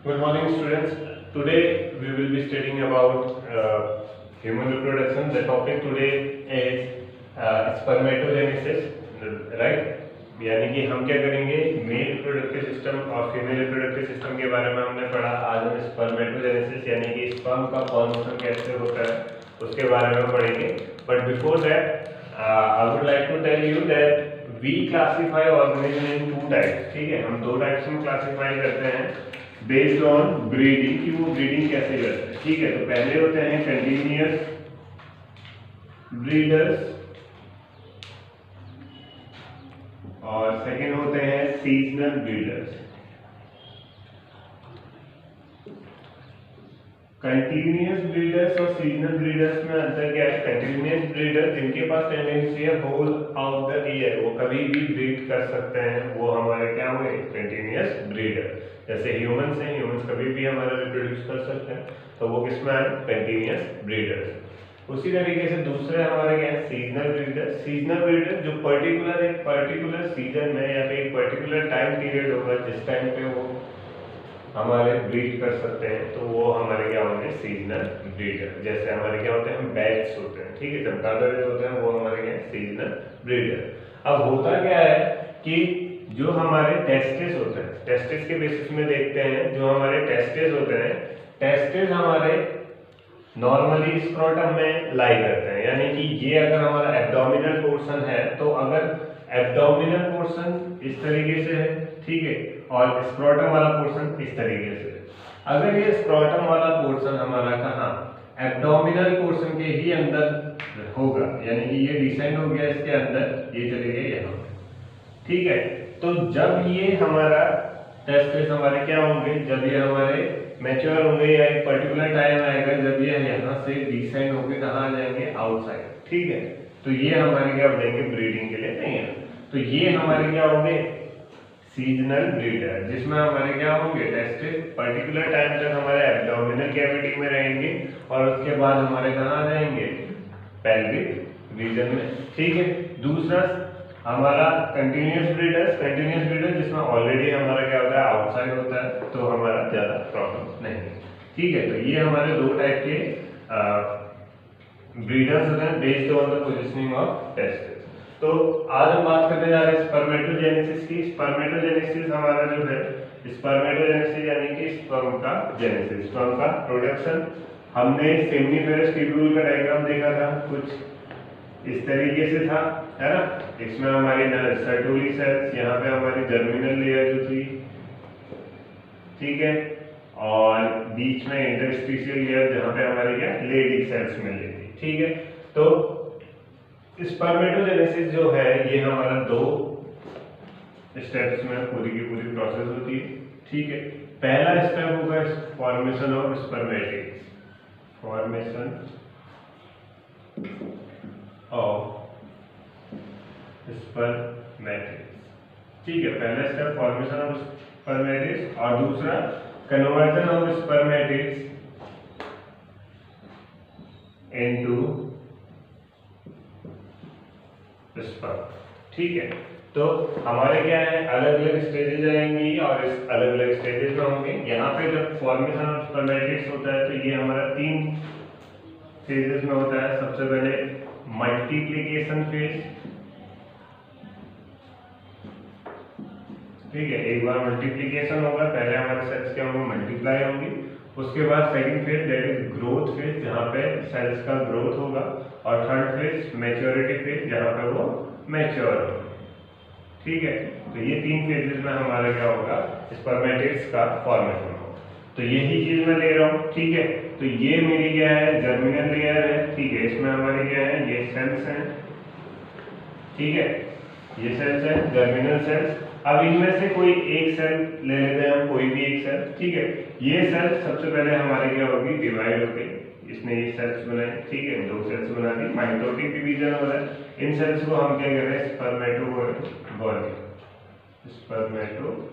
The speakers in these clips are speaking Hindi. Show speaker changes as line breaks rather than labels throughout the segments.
Good morning, students. Today we will be studying about human reproduction. The topic today is spermatogenesis, right? यानी कि हम क्या करेंगे, मेल रिप्रोडक्टिव सिस्टम और फीमेल रिप्रोडक्टिव सिस्टम के बारे में हमने पढ़ा। आज हम स्पर्मेटोजेनेसिस यानी कि स्पर्म का फॉर्मेशन कैसे होता है उसके बारे में पढ़ेंगे। But before that I would like to tell you that we classify organism in two types. ठीक है, हम दो टाइप्स में क्लासीफाई करते हैं बेस्ड ऑन ब्रीडिंग कि वो ब्रीडिंग कैसे करते हैं। ठीक है, तो पहले होते हैं कंटिन्यूअस ब्रीडर्स और सेकेंड होते हैं सीजनल ब्रीडर्स। कंटिन्यूअस ब्रीडर्स और सीजनल ब्रीडर्स में अंतर क्या है? कंटिन्यूअस ब्रीडर जिनके पास टेंडेंसी है होल ऑफ द ईयर, वो कभी भी ब्रीड कर सकते हैं, वो हमारे क्या हुए? Continuous breeder. जैसे ह्यूमंस हैं, ह्यूमंस कभी भी हमारा रिप्रोड्यूस कर सकते हैं, तो वो किसमें आए? Continuous breeders. उसी तरीके से दूसरे हमारे क्या है? Seasonal breeder. सीजनल ब्रीडर जो एक पर्टिकुलर सीजन में या फिर एक पर्टिकुलर टाइम पीरियड होगा जिस टाइम पे वो हमारे ब्रीड कर सकते हैं, तो वो हमारे क्या होंगे? Seasonal breeder. जैसे हमारे क्या होते हैं? बैट्स होते हैं। ठीक है, चमगादड़ जो होते हैं वो हमारे क्या है? Seasonal breeder. अब होता क्या है कि जो हमारे टेस्टिस होते हैं, टेस्टिस के बेसिस में देखते हैं, जो हमारे टेस्टिस होते हैं, टेस्टिस हमारे नॉर्मली स्क्रोटम में लाई करते हैं। यानी कि ये अगर हमारा एब्डोमिनल पोर्शन है, तो अगर एब्डोमिनल पोर्शन इस तरीके से है, ठीक है, और स्क्रोटम वाला पोर्शन इस तरीके से है, अगर ये स्क्रोटम वाला पोर्शन हमारा कहाँ? एब्डोमिनल पोर्शन के ही अंदर होगा, यानी कि ये डिसेंड हो गया इसके अंदर, ये चले गए यहाँ। ठीक है, तो जब ये हमारा टेस्टिस हमारे क्या होंगे? जब ये हमारे मैच्योर होंगे या एक पर्टिकुलर टाइम आएगा जब ये यहाँ से डिसेंड होके कहाँ आ जाएंगे? आउटसाइड। ठीक है, तो ये हमारे क्या हो जाएंगे? ब्रीडिंग के लिए नहीं है। तो ये हमारे क्या होंगे? सीजनल ब्रीडर, जिसमें हमारे क्या होंगे? टेस्टिस पर्टिकुलर टाइम तक हमारे एब्डोमिनल कैविटी में रहेंगे और उसके बाद हमारे कहाँ आ जाएंगे? पेल्विक रीजन में। ठीक है, दूसरा हमारा कंटिन्यूअस ब्रीडर जिसमें ऑलरेडी हमारा क्या होता है? आउटसाइड होता है, तो हमारा ज्यादा प्रॉब्लम नहीं है। ठीक है, तो ये हमारे दो टाइप के ब्रीडर्स होते हैं based on the positioning of testis. तो आज हम बात करने जा रहे हैं स्पर्मेटोजेनेसिस की। स्पर्मेटोजेनेसिस हमारा जो है, स्पर्मेटोजेनेसिस यानी कि स्पर्म का जेनेसिस, स्पर्म का प्रोडक्शन। हमने सेमिनिफेरस ट्यूब्यूल का डायग्राम देखा था, कुछ इस तरीके से था, है ना। इसमें हमारी सर्टोली सेल्स, यहाँ पे हमारी जर्मिनल लेयर जो थी, ठीक है, और बीच में इंटरस्टिशियल लेयर जहाँ पे हमारी क्या लेडी सेल्स मिल रही थी। ठीक है, तो स्पर्मेटोजेनेसिस जो है ये हमारा दो स्टेप्स में पूरी की पूरी प्रोसेस होती है। ठीक है, पहला स्टेप होगा formation of spermatids, formation of spermatids. ठीक है, पहला स्टेप फॉर्मेशन ऑफ स्पर्मेटिड्स और दूसरा conversion of spermatids into sperm. ठीक है, तो हमारे क्या है? अलग अलग स्टेजेस आएंगी और इस अलग अलग स्टेजेस में होंगे। यहाँ पे जब फॉर्मेशन ऑफ स्पर्मेटिड्स होता है तो ये हमारा 3 फेजेस में होता है। सबसे पहले मल्टीप्लिकेशन फेज, ठीक है, एक बार मल्टीप्लिकेशन होगा, पहले हमारे सेल्स क्या होंगे? मल्टीप्लाई होंगी। उसके बाद second phase that is growth phase, जहाँ पे सेल्स का ग्रोथ होगा, और थर्ड फेज मैच्योरिटी फेज, जहाँ पे वो मैच्योर होगा। ठीक है, तो ये 3 फेजेस में हमारा क्या होगा? स्पर्मेटिड्स का फॉर्मेशन होगा। तो यही चीज मैं ले रहा हूँ। ठीक है, तो ये मेरी क्या है? जर्मिनल लेयर है। ठीक है, इसमें हमारी क्या है? ये सेल्स हैं। ठीक है, ये सेल्स हैं, जर्मिनल सेल्स। अब इनमें से कोई एक सेल ले लेते हैं हम, कोई भी एक सेल। ठीक है, ये सेल सबसे पहले हमारे क्या होगी? डिवाइड होगी। इसने ये सेल्स बनाए, ठीक है, 2 सेल्स बना दी, माइटोटिक डिवीजन हो रहा है। इन सेल्स को हम क्या कह रहे हैं? Spermatogonia, spermatogonia.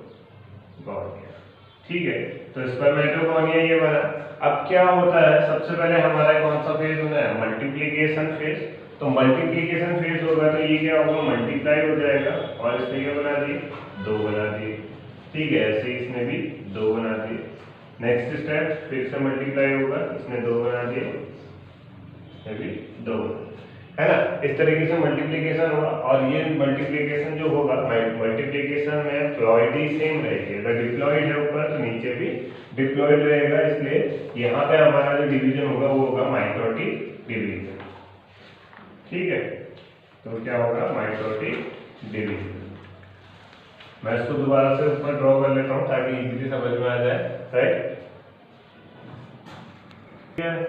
ठीक है, तो स्पर्मेटोगोनिया ये बना। अब क्या होता है? सबसे पहले हमारा कौन सा फेज होना है? Multiplication phase. तो मल्टीप्लिकेशन फेज होगा तो ये क्या होगा? मल्टीप्लाई हो जाएगा, और इसने क्या बना दिए? 2 बना दिए। ठीक है, ऐसे इसने भी 2 बना दिए। नेक्स्ट स्टेप फिर से मल्टीप्लाई होगा, इसने 2 बना दिए, अभी 2 है ना। इस तरीके से मल्टीप्लिकेशन होगा। और ये मल्टीप्लिकेशन जो होगा, मल्टीप्लिकेशन में प्लॉइडी सेम रहेगी। अगर डिप्लॉइड है ऊपर तो नीचे भी डिप्लॉइड रहेगा, इसलिए यहाँ पे हमारा जो डिवीजन होगा वो होगा माइटोटिक डिवीजन। ठीक है, तो क्या होगा, माइटोटिक डिवीजन। मैं इसको दोबारा से ऊपर ड्रॉ कर लेता हूँ ताकि इजीली समझ में आ जाए, राइट।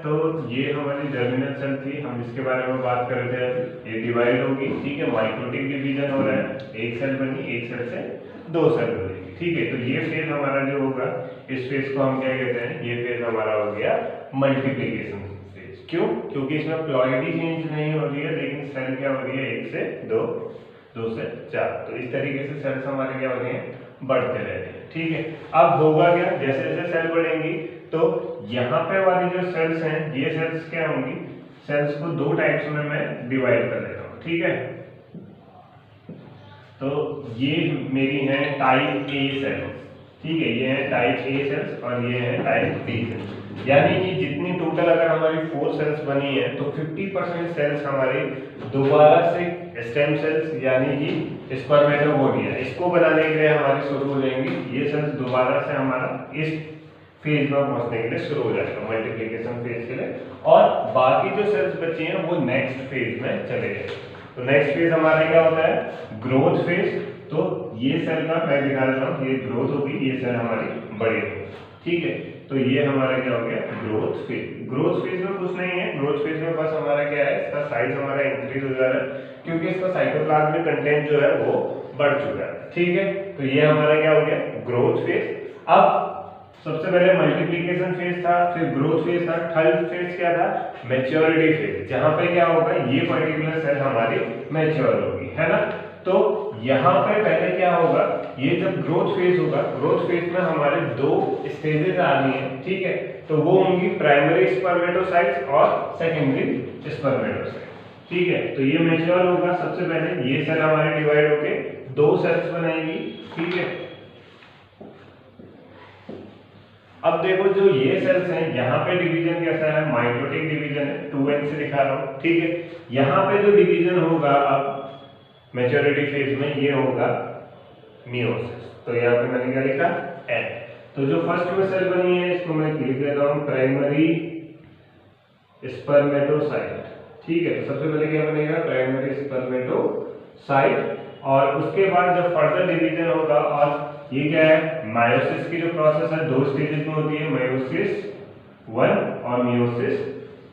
तो ये हमारी जर्मिनल सेल थी, हम इसके बारे में बात कर रहे थे। ये डिवाइड होगी, ठीक है, माइटोटिक डिवीजन हो रहा है, एक सेल बनी, एक सेल से 2 सेल बनेगी। ठीक है, तो ये फेज हमारा जो होगा, इस फेज को हम क्या कहते हैं, ये फेज हमारा हो गया मल्टीप्लिकेशन फेज। क्यों? क्योंकि इसमें प्लॉइडी चेंज नहीं हो रही है, लेकिन सेल क्या हो रही है, 1 से 2, 2 से 4। तो इस तरीके से सेल्स हमारे क्या हो रहे हैं, बढ़ते रहते हैं। ठीक है, अब होगा क्या, जैसे जैसे सेल बढ़ेंगी तो यहाँ पे वाली जो सेल्स हैं, ये सेल्स क्या होंगी, सेल्स को 2 टाइप्स में मैं डिवाइड कर देता हूँ। ठीक है, तो ये मेरी है टाइप ए सेल्स। ठीक है, ये है टाइप ए सेल्स और ये है टाइप बी सेल्स। यानी कि जितनी टोटल अगर हमारी 4 सेल्स बनी है तो 50% सेल्स हमारी दोबारा से स्टेम सेल्स यानी कि स्पर्मेटोगोनिया, इसको बनाने के लिए हमारी शुरू हो जाएंगी। ये सेल्स दोबारा से हमारा इस फेज में पहुंचने के लिए शुरू हो जाएगा, मल्टीप्लिकेशन फेज के लिए। और बाकी जो सेल्स बची हैं वो नेक्स्ट फेज में चले जाएंगे। तो नेक्स्ट फेज हमारा क्या होता है, ग्रोथ फेज। तो ये सेल का मैं दिखा देता हूँ, ये ग्रोथ होगी, ये सेल हमारी बड़ी होगी। ठीक है, तो ये हमारा क्या हो गया, ग्रोथ फेज। ग्रोथ फेज में कुछ नहीं है, ग्रोथ फेज में बस हमारा क्या है, इसका साइज हमारा इंक्रीज हो जा रहा है क्योंकि इसका साइटोप्लाज्मिक कंटेंट जो है वो बढ़ चुका है। ठीक है, तो ये हमारा क्या हो गया, ग्रोथ फेज। अब सबसे पहले मल्टीप्लिकेशन फेज था, फिर ग्रोथ फेज था, थर्ड फेज क्या था, मैच्योरिटी फेज, जहां पे क्या होगा, ये पर्टिकुलर सेल हमारी मैच्योर होगी, है ना। तो यहाँ पे पहले क्या होगा, ये जब ग्रोथ फेज होगा, ग्रोथ फेज में हमारे 2 स्टेजेस आनी है। ठीक है, तो वो होंगी प्राइमरी स्पर्मेटोसाइट्स और सेकेंडरी स्पर्मेटोसाइट्स। ठीक है, तो ये मैच्योर होगा। सबसे पहले ये सेल हमारे डिवाइड होके 2 सेल्स बनाएंगी। ठीक है, अब देखो जो ये सेल्स हैं, यहाँ पे डिवीजन कैसा है, माइटोटिक डिवीजन है, 2n से दिखा रहा हूँ। ठीक है, यहाँ पे जो डिवीजन होगा अब मैच्योरिटी फेज में, ये होगा मियोसिस। तो यहाँ पे मैंने क्या लिखा, n। तो जो फर्स्ट में सेल बनी है इसको मैं लिख देता हूँ प्राइमरी स्पर्मेटोसाइट। ठीक है, तो सबसे पहले क्या बनेगा, प्राइमरी स्पर्मेटोसाइट। और उसके बाद जब फर्दर डिवीजन होगा, और ये क्या है, मायोसिस की जो प्रोसेस है 2 स्टेजेस में होती है, मायोसिस 1 और मियोसिस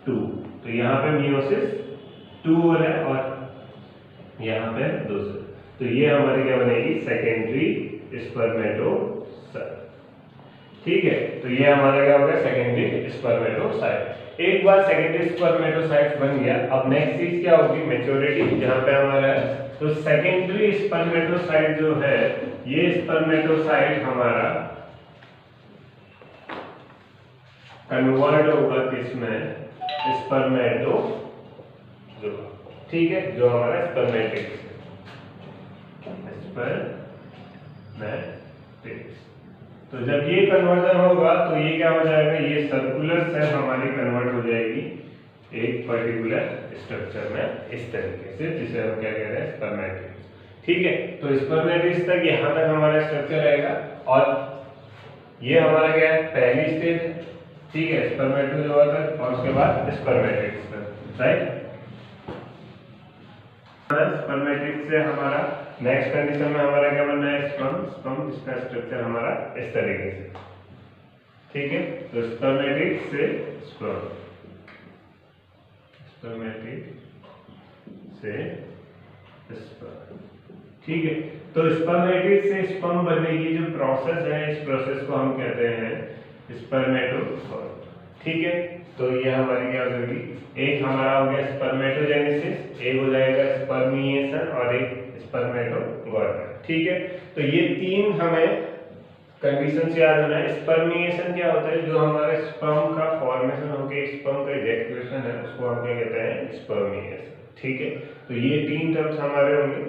2। तो यहाँ पे मियोसिस 2 हो रहा है और यहाँ पे 2 से। तो ये हमारी क्या बनेगी, सेकेंडरी स्पर्मेटोसाइट। ठीक है, तो ये हमारा क्या होगा, सेकेंडरी स्पर्मेटोसाइट। एक बार सेकेंडरी स्पर्मेटोसाइट बन गया, अब नेक्स्ट चीज क्या होगी, मैच्योरिटी, जहाँ पे हमारा है। तो सेकेंडरी स्पर्मेटोसाइट जो है, ये स्पर्मेटोसाइट हमारा कन्वर्ट होगा किसमें, स्पर्मेटोजोआ। ठीक है, जो हमारा स्पर्मेटिक्स, तो जब ये कन्वर्जन होगा तो ये क्या हो जाएगा, ये सर्कुलर सेल हमारी कन्वर्ट हो जाएगी एक पर्टिकुलर स्ट्रक्चर में इस तरीके से, जिसे हम क्या कह रहे हैं, स्पर्मेटिक्स। ठीक है, तो स्पर्मेटिक्स तक यहाँ तक हमारा स्ट्रक्चर रहेगा। और ये हमारा क्या है, पहली स्टेज है। ठीक है, स्पर्मेटोजोआ तक, और उसके बाद स्पर्मेटिक्स तक, राइट। स्पर्मेटिक्स से हमारा नेक्स्ट कंडीशन में हमारा क्या बनना है, स्पर्म। स्पर्म, इसका स्ट्रक्चर हमारा इस तरीके से। ठीक है, तो स्पर्मेटिक्स से स्पर्म, स्पर्मेटिक से स्पर्म। ठीक है, तो स्पर्मेटिक से स्पर्म बनने की जो प्रोसेस है, इस प्रोसेस को हम कहते हैं स्पर्मेटोगोन। ठीक है, तो ये हमारी क्या होगी, एक हमारा हो गया स्पर्मेटोजेनेसिस, एक हो जाएगा स्पर्मिएशन और एक स्पर्मेटोगोन। ठीक है, तो ये 3 हमें कंडीशन से याद होना है। स्पर्मिएशन क्या होता है, जो हमारे स्पर्म का फॉर्मेशन होकर स्पर्म का इजैक्यूलेशन है, उसको हम क्या कहते हैं, स्पर्मिएशन। ठीक है, तो ये 3 टर्म्स हमारे होंगे।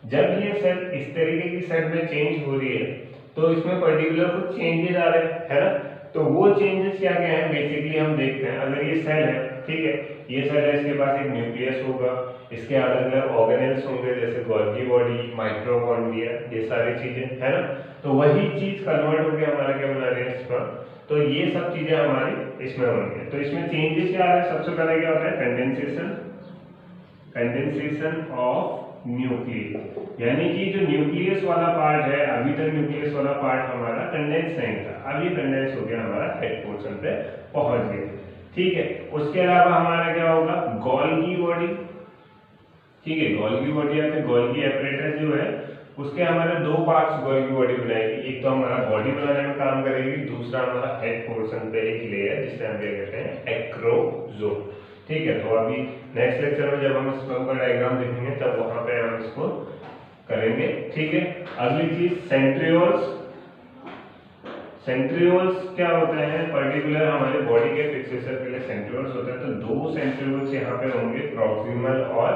जब ये सेल इस तरीके की सेल में चेंज हो रही है तो इसमें पर्टिकुलर कुछ चेंजेस आ रहे हैं, है ना। तो वो चेंजेस क्या क्या है बेसिकली हम देखते हैं। अगर ये सेल है, ठीक है, ये सेल है, इसके पास एक न्यूक्लियस होगा, इसके अलग अलग ऑर्गेनेल्स होंगे जैसे गोल्गी बॉडी, माइटोकॉन्ड्रिया, ये सारी चीजें है ना। तो वही चीज कन्वर्ट होकर हमारा क्या बना रहे हैं स्पर्म। तो ये सब चीजें हमारी इसमें होंगी। तो इसमें चेंजेस क्या आ रहा है, सबसे पहले क्या होता है कंडेंसेशन ऑफ न्यूक्लियस, यानी कि जो न्यूक्लियस वाला पार्ट है, अभी तक न्यूक्लियस वाला पार्ट हमारा कंडेंस नहीं था, अब ये कंडेंस हो गया, हमारा हेड पोर्शन पे पहुंच गया, ठीक है। उसके अलावा हमारा क्या होगा, गोल्गी बॉडी, ठीक है, गोल्गी बॉडी या फिर गोल्गी एपरेटस जो है उसके हमारे दो पार्ट्स गोल्गी बॉडी बनाएगी। एक तो हमारा बॉडी बनाने में काम करेगी, दूसरा हमारा हेड पोर्शन पे एक लेयर जिसे हम क्या कहते हैं एक्रोजोम, ठीक है। तो अभी नेक्स्ट लेक्चर में जब हम स्पर्म का डायग्राम देखेंगे तब वहां पे हम इसको करेंगे, ठीक है। अगली चीज सेंट्रियोल्स। सेंट्रियोल्स क्या होते हैं, पर्टिकुलर हमारे बॉडी के फिक्सेशन के लिए सेंट्रियोल्स होते हैं। तो दो सेंट्रियोल्स यहाँ पे होंगे, प्रॉक्सिमल और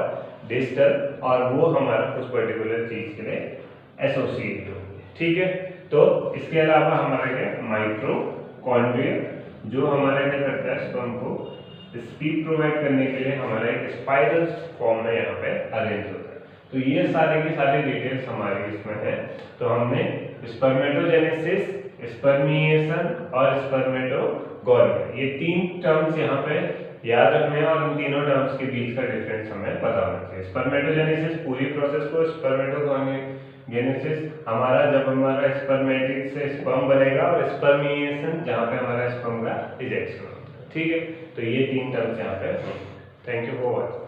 डिस्टल, और वो हमारा कुछ पर्टिकुलर चीज के लिए एसोसिएट होंगे, ठीक है। तो इसके अलावा हमारा क्या माइटोकॉन्ड्रिया, जो हमारा क्या करता है स्पर्म को स्पीड प्रोवाइड करने के लिए हमारा एक स्पाइरल फॉर्म में यहाँ पे अरेंज होता है। तो ये सारे के सारे डिटेल्स हमारे इसमें है। तो हमने स्पर्मेटोजेनेसिस, स्पर्मिएशन और स्पर्मेटोगोनी, ये तीन टर्म्स यहाँ पे याद रखने हैं, और इन तीनों टर्म्स के बीच का डिफरेंस हमें पता होना चाहिए। स्पर्मेटोजेनेसिस पूरी प्रोसेस को, स्पर्मेटोगोनेसिस हमारा जब हमारा स्पर्मेटिक से स्पर्म बनेगा, और स्पर्मिएशन जहाँ पे हमारा स्पर्म का इजेक्शन होगा, ठीक है। तो ये तीन टर्म्स यहाँ पे। Thank you for watching.